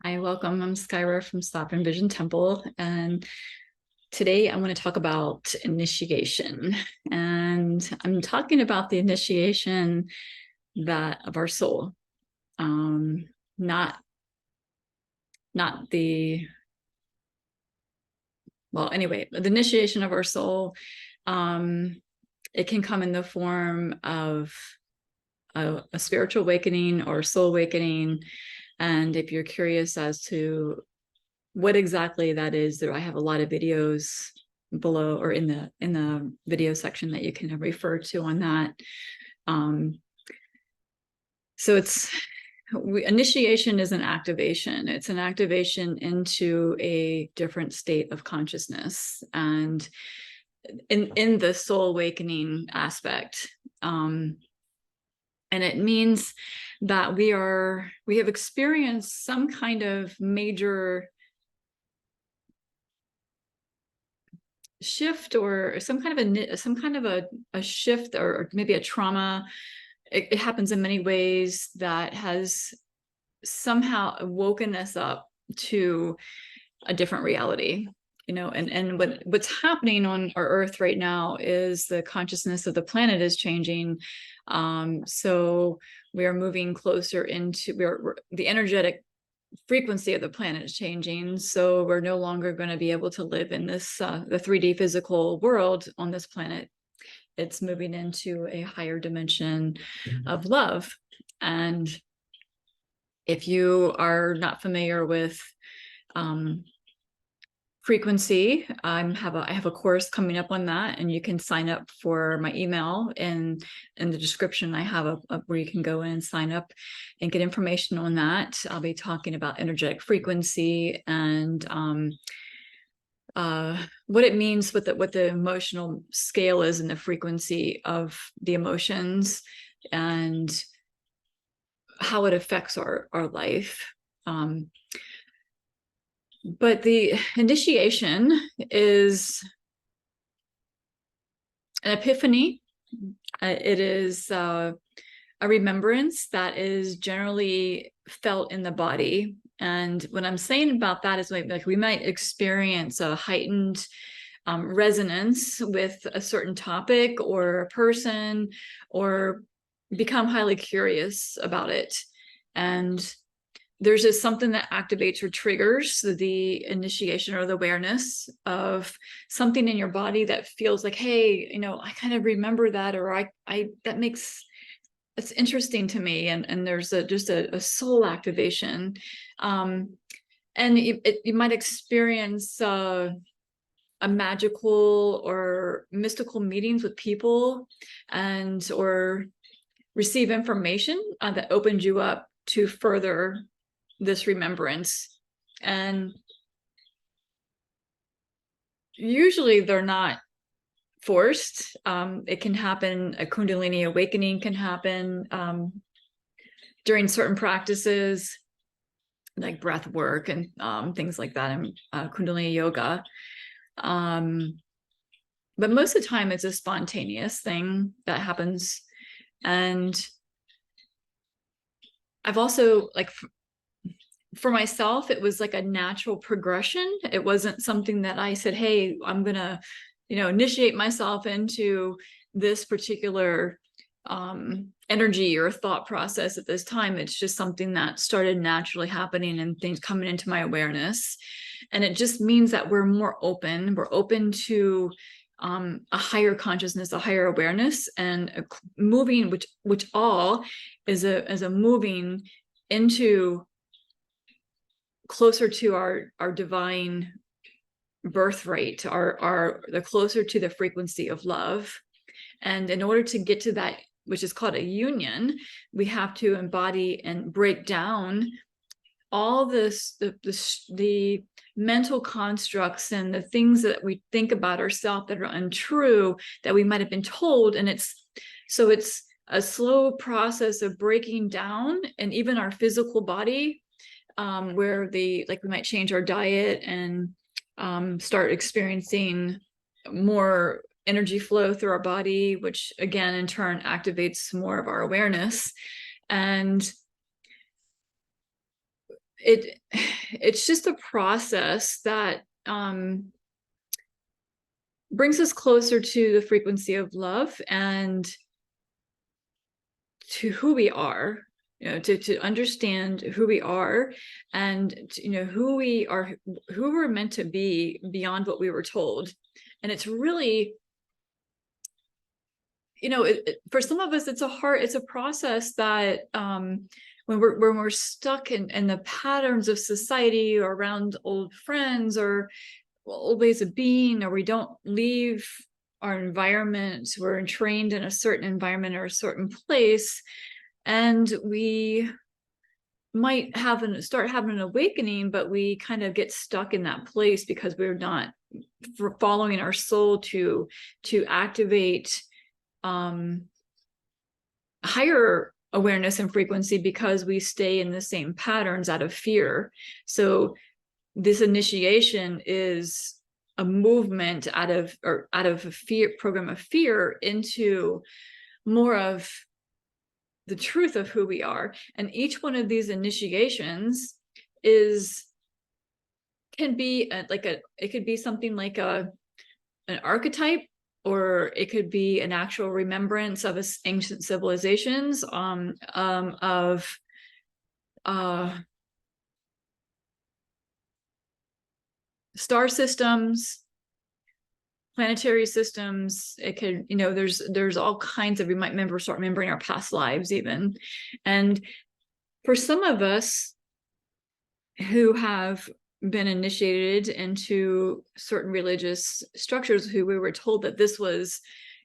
Hi, welcome. I'm Skyra from Stop and Vision Temple, and today I want to talk about initiation. And I'm talking about the initiation that of our soul, um, not not the well. Anyway, the initiation of our soul. Um, it can come in the form of a spiritual awakening or soul awakening. And if you're curious as to what exactly that is, there I have a lot of videos below or in the video section that you can refer to on that. Um, so initiation is an activation. It's an activation into a different state of consciousness, and in the soul awakening aspect. And it means that we have experienced some kind of major shift or some kind of a shift or maybe a trauma. It happens in many ways that has somehow woken us up to a different reality, and what's happening on our earth right now is the consciousness of the planet is changing. So we are moving closer into the energetic frequency of the planet is changing, so we're no longer going to be able to live in this the 3D physical world on this planet. It's moving into a higher dimension of love. And if you are not familiar with frequency, I have a course coming up on that, and you can sign up for my email. And in the description I have where you can go in and sign up and get information on that. I'll be talking about energetic frequency and what it means, what the emotional scale is, and the frequency of the emotions, and how it affects our life. But the initiation is an epiphany. It is a remembrance that is generally felt in the body. And what I'm saying about that is like we might experience a heightened resonance with a certain topic or a person, or become highly curious about it. And there's just something that activates or triggers the initiation or the awareness of something in your body that feels like, hey, I kind of remember that, or it's interesting to me. And there's just a soul activation. And you might experience a magical or mystical meetings with people, or receive information that opened you up to further this remembrance. And usually they're not forced. It can happen, a Kundalini awakening can happen during certain practices like breath work and things like that, and Kundalini yoga. But most of the time it's a spontaneous thing that happens. And I've also, like, for myself, it was like a natural progression. It wasn't something that I said, hey, I'm gonna initiate myself into this particular energy or thought process at this time. It's just something that started naturally happening and things coming into my awareness. And it just means that we're more open. We're open to a higher consciousness, a higher awareness, and a moving, which all is a moving into closer to our divine birthright, the closer to the frequency of love. And in order to get to that, which is called a union, we have to embody and break down all the mental constructs and the things that we think about ourselves that are untrue, that we might have been told. And it's a slow process of breaking down, and even our physical body, where we might change our diet and start experiencing more energy flow through our body, which again in turn activates more of our awareness. And it's just a process that brings us closer to the frequency of love and to who we are, to understand who we are, and who we are, who we're meant to be beyond what we were told. And it's really, for some of us, it's a process that when we're stuck in the patterns of society, or around old friends, or old ways of being, or we don't leave our environment, we're entrained in a certain environment or a certain place, and we might start having an awakening, but we kind of get stuck in that place because we're not following our soul to activate higher awareness and frequency, because we stay in the same patterns out of fear. So this initiation is a movement out of a fear program of fear into more of the truth of who we are. And each one of these initiations can be it could be something like an archetype, or it could be an actual remembrance of ancient civilizations, of star systems, planetary systems. It could, there's all kinds of, we might start remembering our past lives even. And for some of us who have been initiated into certain religious structures, who we were told that this was,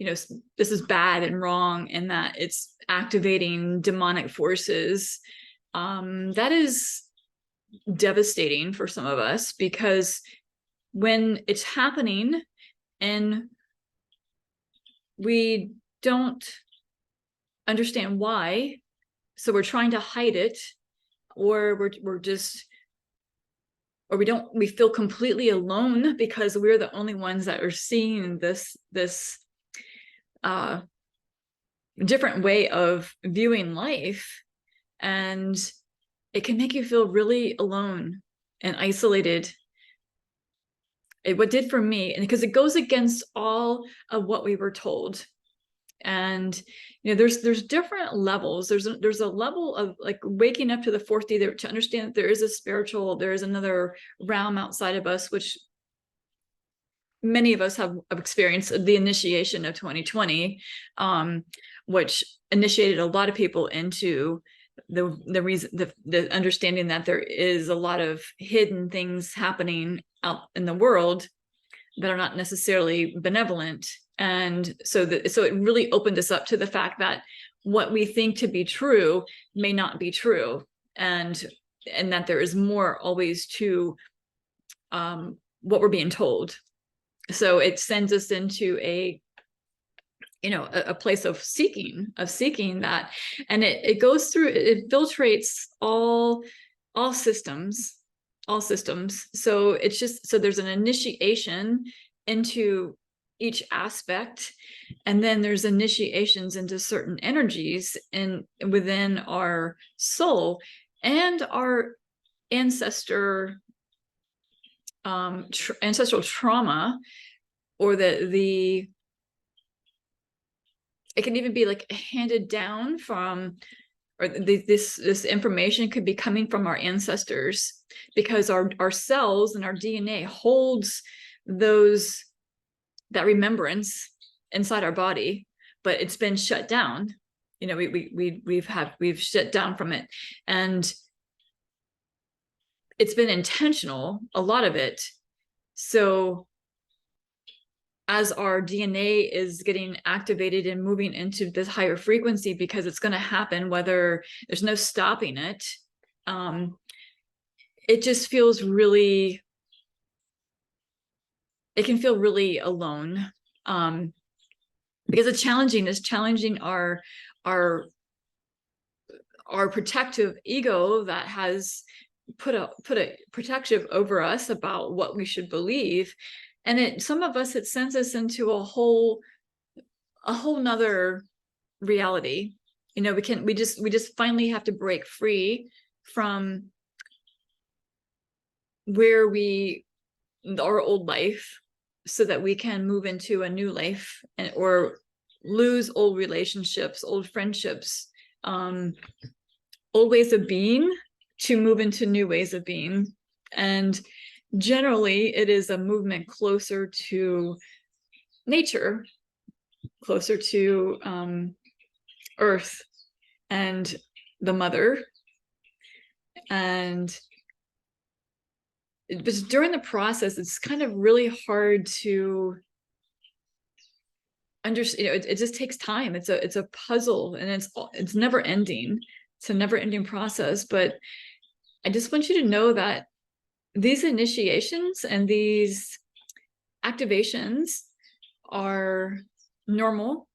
this is bad and wrong, and that it's activating demonic forces, that is devastating for some of us, because when it's happening and we don't understand why, so we're trying to hide it, or we feel completely alone because we're the only ones that are seeing this different way of viewing life, and it can make you feel really alone and isolated. What did for me, and because it goes against all of what we were told. And there's different levels. There's a level of like waking up to the fourth day, to understand that there is a spiritual, there is another realm outside of us, which many of us have experienced the initiation of 2020, which initiated a lot of people into the understanding that there is a lot of hidden things happening out in the world that are not necessarily benevolent. And so it really opened us up to the fact that what we think to be true may not be true, and that there is more always to what we're being told. So it sends us into a place of seeking that, and it goes through, it filtrates all systems. So it's just, so there's an initiation into each aspect, and then there's initiations into certain energies within our soul and our ancestral trauma, or it can even be like handed down from, or this information could be coming from our ancestors, because our cells and our DNA holds that remembrance inside our body, but it's been shut down. We've shut down from it, and it's been intentional, a lot of it. So as our DNA is getting activated and moving into this higher frequency, because it's going to happen whether there's no stopping it, it just feels really, it can feel really alone, because it's challenging our protective ego that has put a protective over us about what we should believe. And some of us, it sends us into a whole nother reality. We just finally have to break free from where our old life, so that we can move into a new life, and or lose old relationships, old friendships, old ways of being, to move into new ways of being. And generally it is a movement closer to nature, closer to earth and the mother. And but during the process, it's kind of really hard to understand. It just takes time. It's a puzzle, and it's never ending. It's a never ending process. But I just want you to know that these initiations and these activations are normal.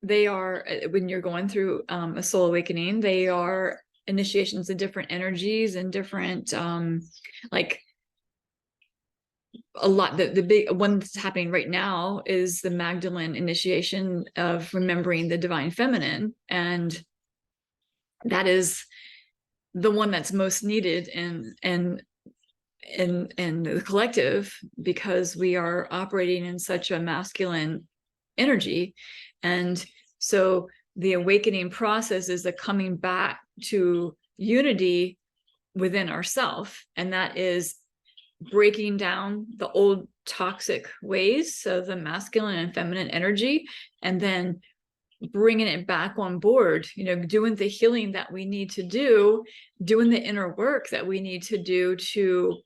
They are, when you're going through a soul awakening, they are initiations of different energies and different like a lot. The big one that's happening right now is the Magdalene initiation of remembering the divine feminine, and that is the one that's most needed in the collective, because we are operating in such a masculine energy. And so the awakening process is the coming back to unity within ourself, and that is breaking down the old toxic ways of the masculine and feminine energy, and then bringing it back on board, doing the healing that we need to do, doing the inner work that we need to do to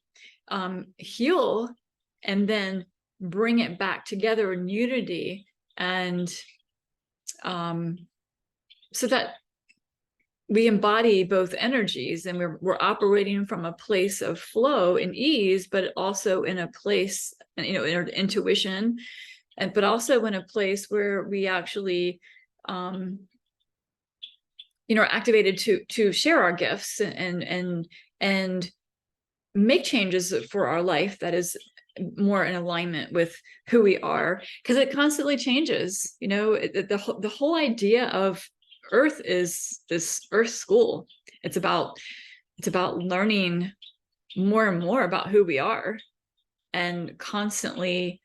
heal, and then bring it back together in unity. And so that we embody both energies, and we're operating from a place of flow and ease, but also in a place, in our intuition, but also in a place where we actually are activated to share our gifts and make changes for our life that is more in alignment with who we are, because it constantly changes. The whole idea of Earth is this Earth school. It's about learning more and more about who we are, and constantly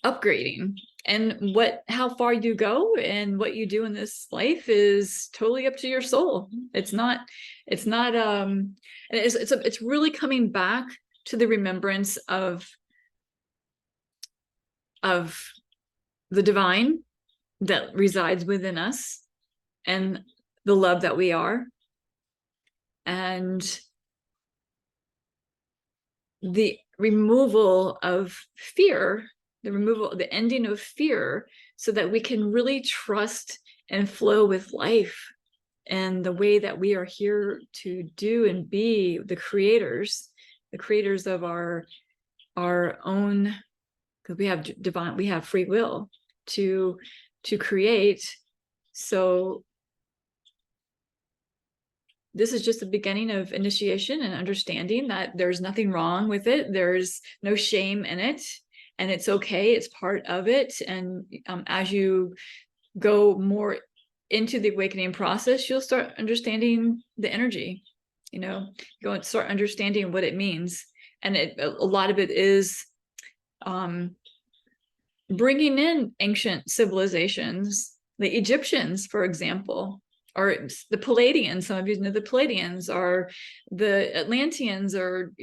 upgrading. And how far you go and what you do in this life is totally up to your soul. It's really coming back to the remembrance of the divine that resides within us, and the love that we are, and the removal of fear, the ending of fear, so that we can really trust and flow with life and the way that we are here to do and be the creators of our own, because we have free will to create. So this is just the beginning of initiation and understanding that there's nothing wrong with it. There's no shame in it, and it's okay. It's part of it. And as you go more into the awakening process, you'll start understanding the energy. Go and start understanding what it means. And a lot of it is bringing in ancient civilizations, the Egyptians, for example, or the Palladians. Some of you know the Palladians, or the Atlanteans, or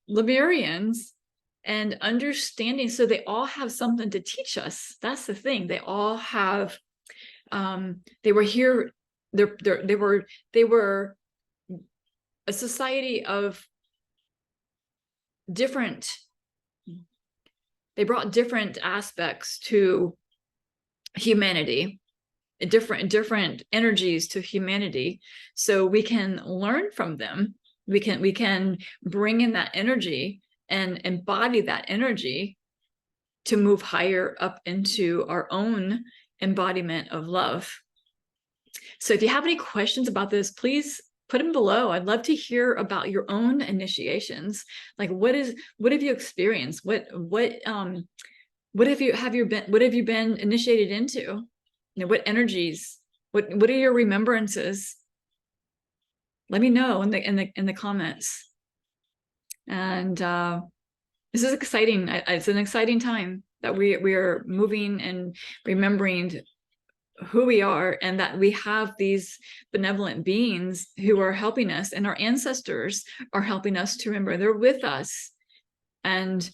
Lemurians, and understanding. So they all have something to teach us. That's the thing. They all have. They were here. They were a society of different. They brought different aspects to humanity, different energies to humanity, so we can learn from them. We can bring in that energy and embody that energy to move higher up into our own embodiment of love. So if you have any questions about this, please put them below. I'd love to hear about your own initiations. Like, what have you experienced? What have you been initiated into? What energies? What are your remembrances? Let me know in the comments. And this is exciting. It's an exciting time that we are moving and remembering who we are, and that we have these benevolent beings who are helping us, and our ancestors are helping us to remember. They're with us. And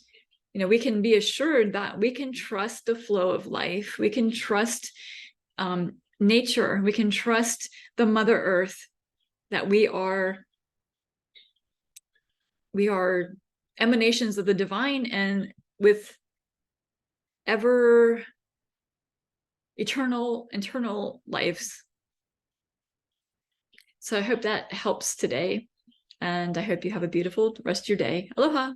we can be assured that we can trust the flow of life. We can trust nature. We can trust the Mother Earth, that we are emanations of the divine, and with ever eternal lives. So I hope that helps today, and I hope you have a beautiful rest of your day. Aloha.